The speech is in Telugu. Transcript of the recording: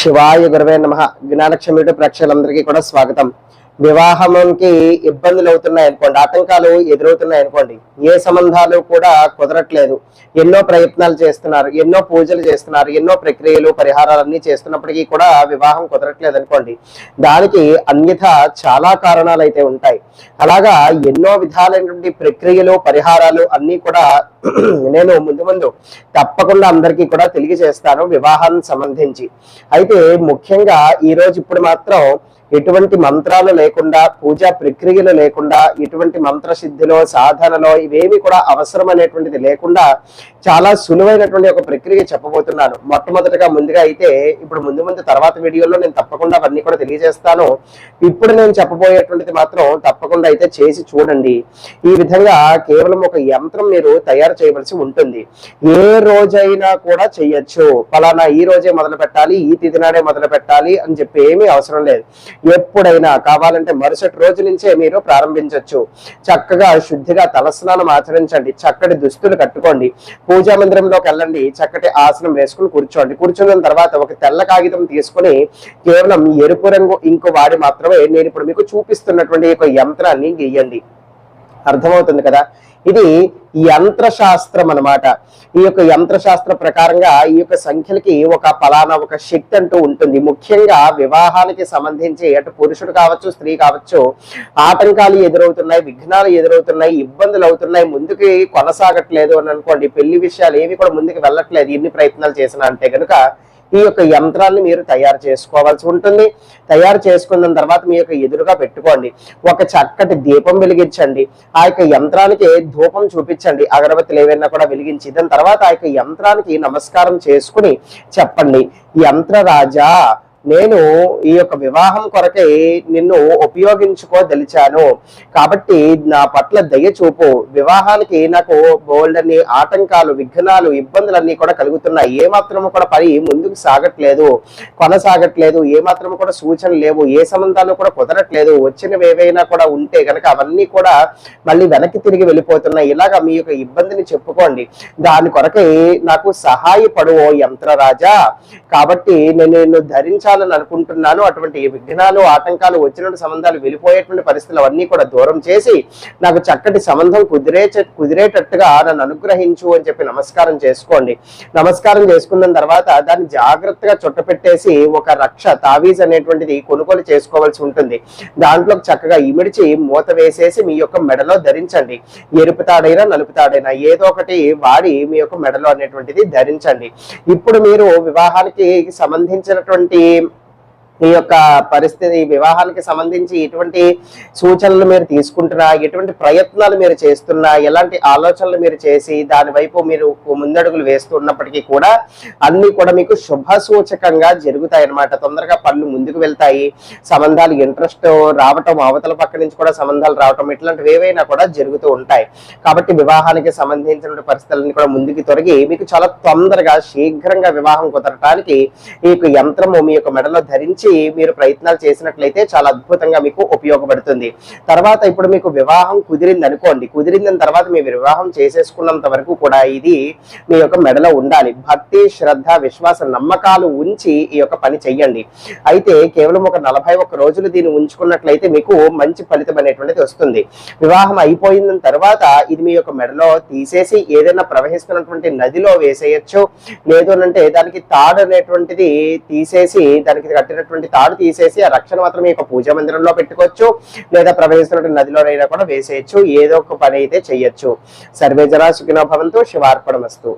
శివాయ గురవే నమః. జ్ఞానక్షమ యూట్యూబ్ ప్రేక్షకులందరికీ కూడా స్వాగతం. వివాహంకి ఇబ్బందులు అవుతున్నాయి అనుకోండి, ఆటంకాలు ఎదురవుతున్నాయి అనుకోండి, ఏ సంబంధాలు కూడా కుదరట్లేదు, ఎన్నో ప్రయత్నాలు చేస్తున్నారు, ఎన్నో పూజలు చేస్తున్నారు, ఎన్నో ప్రక్రియలు పరిహారాలన్నీ చేస్తున్నప్పటికీ కూడా వివాహం కుదరట్లేదు అనుకోండి, దానికి అన్యథా చాలా కారణాలు అయితే ఉంటాయి. అలాగా ఎన్నో విధాలైనటువంటి ప్రక్రియలు పరిహారాలు అన్నీ కూడా నేను ముందు తప్పకుండా అందరికీ కూడా తెలియజేస్తాను వివాహానికి సంబంధించి. అయితే ముఖ్యంగా ఈ రోజు ఇప్పుడు మాత్రం ఎటువంటి మంత్రాలు లేకుండా, పూజా ప్రక్రియలు లేకుండా, ఎటువంటి మంత్రసిద్ధిలో సాధనలో ఇవేమి కూడా అవసరం అనేటువంటిది లేకుండా చాలా సులువైనటువంటి ఒక ప్రక్రియ చెప్పబోతున్నాను. మొట్టమొదటిగా ముందుగా అయితే ఇప్పుడు ముందు తర్వాత వీడియోలో నేను తప్పకుండా అవన్నీ కూడా తెలియజేస్తాను. ఇప్పుడు నేను చెప్పబోయేటువంటిది మాత్రం తప్పకుండా అయితే చేసి చూడండి. ఈ విధంగా కేవలం ఒక యంత్రం మీరు తయారు చేయవలసి ఉంటుంది. ఏ రోజైనా కూడా చెయ్యొచ్చు. ఫలానా ఈ రోజే మొదలు పెట్టాలి, ఈ తిథి నాడే మొదలు పెట్టాలి అని చెప్పి ఏమీ అవసరం లేదు. ఎప్పుడైనా కావాలంటే మరుసటి రోజు నుంచే మీరు ప్రారంభించవచ్చు. చక్కగా శుద్ధిగా తలస్నానం ఆచరించండి, చక్కటి దుస్తులు కట్టుకోండి, పూజా మందిరంలోకి వెళ్ళండి, చక్కటి ఆసనం వేసుకుని కూర్చోండి. కూర్చున్న తర్వాత ఒక తెల్ల కాగితం తీసుకుని కేవలం ఎరుపు రంగు ఇంకు వాడి మాత్రమే నేను ఇప్పుడు మీకు చూపిస్తున్నటువంటి ఒక యంత్రాన్ని గీయండి. అర్థమవుతుంది కదా? ఇది యంత్రశాస్త్రం అన్నమాట. ఈ యొక్క యంత్రశాస్త్ర ప్రకారంగా ఈ యొక్క సంఖ్యలకి ఒక ఫలానా ఒక శక్తి అంటూ ఉంటుంది. ముఖ్యంగా వివాహానికి సంబంధించి అటు పురుషుడు కావచ్చు, స్త్రీ కావచ్చు, ఆటంకాలు ఎదురవుతున్నాయి, విఘ్నాలు ఎదురవుతున్నాయి, ఇబ్బందులు అవుతున్నాయి, ముందుకి కొనసాగట్లేదు అని అనుకోండి, పెళ్లి విషయాలు ఏవి కూడా ముందుకు వెళ్ళట్లేదు, ఎన్ని ప్రయత్నాలు చేసినా అంటే కనుక ఈ యొక్క యంత్రాన్ని మీరు తయారు చేసుకోవాల్సి ఉంటుంది. తయారు చేసుకున్న తర్వాత మీ యొక్క ఎదురుగా పెట్టుకోండి. ఒక చక్కటి దీపం వెలిగించండి. ఆ యొక్క యంత్రానికి ధూపం చూపించండి, అగరబత్తులు ఏవైనా కూడా వెలిగించి. దాని తర్వాత ఆ యొక్క యంత్రానికి నమస్కారం చేసుకుని చెప్పండి, యంత్రరాజా నేను ఈ యొక్క వివాహం కొరకై నిన్ను ఉపయోగించుకోదలిచాను, కాబట్టి నా పట్ల దయ చూపు. వివాహానికి నాకు బోల్డని ఆటంకాలు, విఘ్నాలు, ఇబ్బందులన్నీ కూడా కలుగుతున్నాయి. ఏమాత్రము కూడా పని ముందుకు సాగట్లేదు, కొనసాగట్లేదు, ఏమాత్రము కూడా సూచనలు లేవు, ఏ సంబంధాలు కూడా కుదరట్లేదు, వచ్చినవి ఏవైనా కూడా ఉంటే కనుక అవన్నీ కూడా మళ్ళీ వెనక్కి తిరిగి వెళ్ళిపోతున్నాయి. ఇలాగా మీ యొక్క ఇబ్బందిని చెప్పుకోండి. దాని కొరకై నాకు సహాయపడు ఓ యంత్రరాజా, కాబట్టి నేను నిన్ను ధరించాలని అనుకుంటున్నాను. అటువంటి విఘ్నాలు, ఆటంకాలు, వచ్చినటువంటి సంబంధాలు వెళ్ళిపోయేటువంటి పరిస్థితులు అవన్నీ కూడా దూరం చేసి నాకు చక్కటి సంబంధం కుదిరేటట్టుగా నన్ను అనుగ్రహించు అని చెప్పి నమస్కారం చేసుకోండి. నమస్కారం చేసుకున్న తర్వాత దాన్ని జాగ్రత్తగా చుట్టపెట్టేసి ఒక రక్ష తావీజ్ అనేటువంటిది కొనుగోలు చేసుకోవాల్సి ఉంటుంది. దాంట్లో చక్కగా ఇమిడిచి మూత వేసేసి మీ యొక్క మెడలో ధరించండి. ఎరుపు తాడైనా నలుపు తాడైనా ఏదో ఒకటి వాడి మీ యొక్క మెడలో అనేటువంటిది ధరించండి. ఇప్పుడు మీరు వివాహానికి సంబంధించినటువంటి ఈ యొక్క పరిస్థితి, వివాహానికి సంబంధించి ఎటువంటి సూచనలు మీరు తీసుకుంటున్నా, ఎటువంటి ప్రయత్నాలు మీరు చేస్తున్నా, ఎలాంటి ఆలోచనలు మీరు చేసి దాని వైపు మీరు ముందడుగులు వేస్తున్నప్పటికీ కూడా అన్ని కూడా మీకు శుభ సూచకంగా జరుగుతాయి అన్నమాట. తొందరగా పనులు ముందుకు వెళ్తాయి, సంబంధాలు ఇంట్రెస్ట్ రావటం, అవతల పక్క నుంచి కూడా సంబంధాలు రావటం, ఇట్లాంటివి ఏవైనా కూడా జరుగుతూ ఉంటాయి. కాబట్టి వివాహానికి సంబంధించిన పరిస్థితులన్నీ కూడా ముందుకు తొలగి మీకు చాలా తొందరగా శీఘ్రంగా వివాహం కుదరటానికి ఈ యొక్క యంత్రము మీ యొక్క మెడలో ధరించి మీరు ప్రయత్నాలు చేసినట్లయితే చాలా అద్భుతంగా మీకు ఉపయోగపడుతుంది. తర్వాత ఇప్పుడు మీకు వివాహం కుదిరింది అనుకోండి, కుదిరిన తర్వాత మీ వివాహం చేసేసుకున్నంత వరకు కూడా ఇది మీ యొక్క మెడలో ఉండాలి. భక్తి, శ్రద్ధ, విశ్వాస, నమ్మకాలు ఉంచి ఈ యొక్క పని చెయ్యండి. అయితే కేవలం ఒక 41 రోజులు దీన్ని ఉంచుకున్నట్లయితే మీకు మంచి ఫలితం అనేటువంటిది వస్తుంది. వివాహం అయిపోయిన తర్వాత ఇది మీ యొక్క మెడలో తీసేసి ఏదైనా ప్రవహిస్తున్నటువంటి నదిలో వేసేయచ్చు. లేదు అంటే దానికి తాడు అనేటువంటిది తీసేసి, దానికి కట్టినటువంటి తాడు తీసేసి ఆ రక్షణ మాత్రం ఈ యొక్క పూజా మందిరంలో పెట్టుకోవచ్చు, లేదా ప్రవహిస్తున్నటువంటి నదిలోనైనా కూడా వేసేయచ్చు. ఏదో ఒక పని అయితే చెయ్యొచ్చు. సర్వే జనా సుఖినో భవంతు. శివార్పణమస్తు.